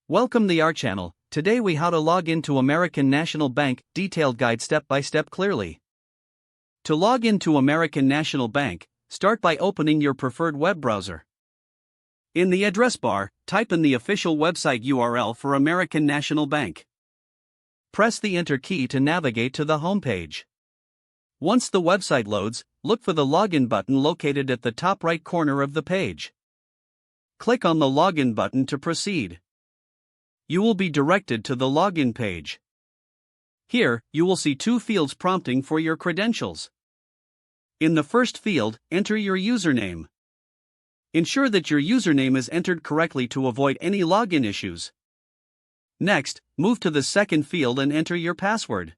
Welcome to our channel. Today we how to log into American National Bank, detailed guide step by step clearly. To log into American National Bank, start by opening your preferred web browser. In the address bar, type in the official website URL for American National Bank. Press the Enter key to navigate to the home page. Once the website loads, look for the Login button located at the top right corner of the page. Click on the Login button to proceed. You will be directed to the Login page. Here, you will see two fields prompting for your credentials. In the first field, enter your username. Ensure that your username is entered correctly to avoid any login issues. Next, move to the second field and enter your password.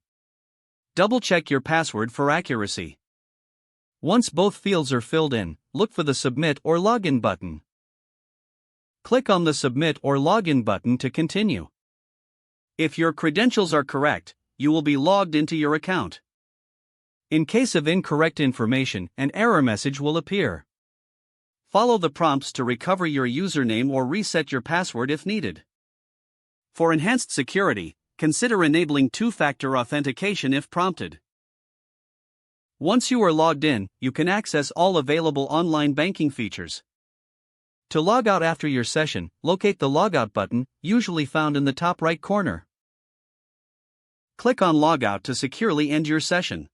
Double-check your password for accuracy. Once both fields are filled in, look for the Submit or Login button. Click on the Submit or Login button to continue. If your credentials are correct, you will be logged into your account. In case of incorrect information, an error message will appear. Follow the prompts to recover your username or reset your password if needed. For enhanced security, consider enabling two-factor authentication if prompted. Once you are logged in, you can access all available online banking features. To log out after your session, locate the Logout button, usually found in the top right corner. Click on Logout to securely end your session.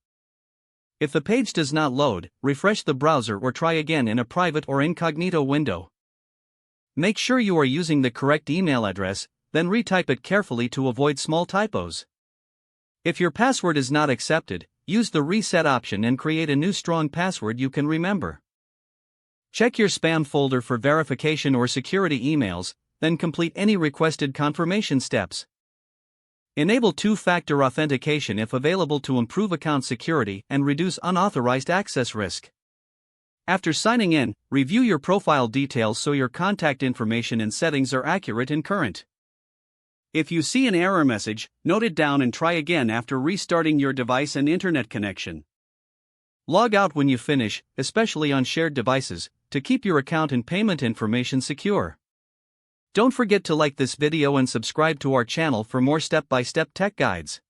If the page does not load, refresh the browser or try again in a private or incognito window. Make sure you are using the correct email address, then retype it carefully to avoid small typos. If your password is not accepted, use the Reset option and create a new strong password you can remember. Check your spam folder for verification or security emails, then complete any requested confirmation steps. Enable two-factor authentication if available to improve account security and reduce unauthorized access risk. After signing in, review your profile details so your contact information and settings are accurate and current. If you see an error message, note it down and try again after restarting your device and internet connection. Log out when you finish, especially on shared devices, to keep your account and payment information secure. Don't forget to like this video and subscribe to our channel for more step-by-step tech guides.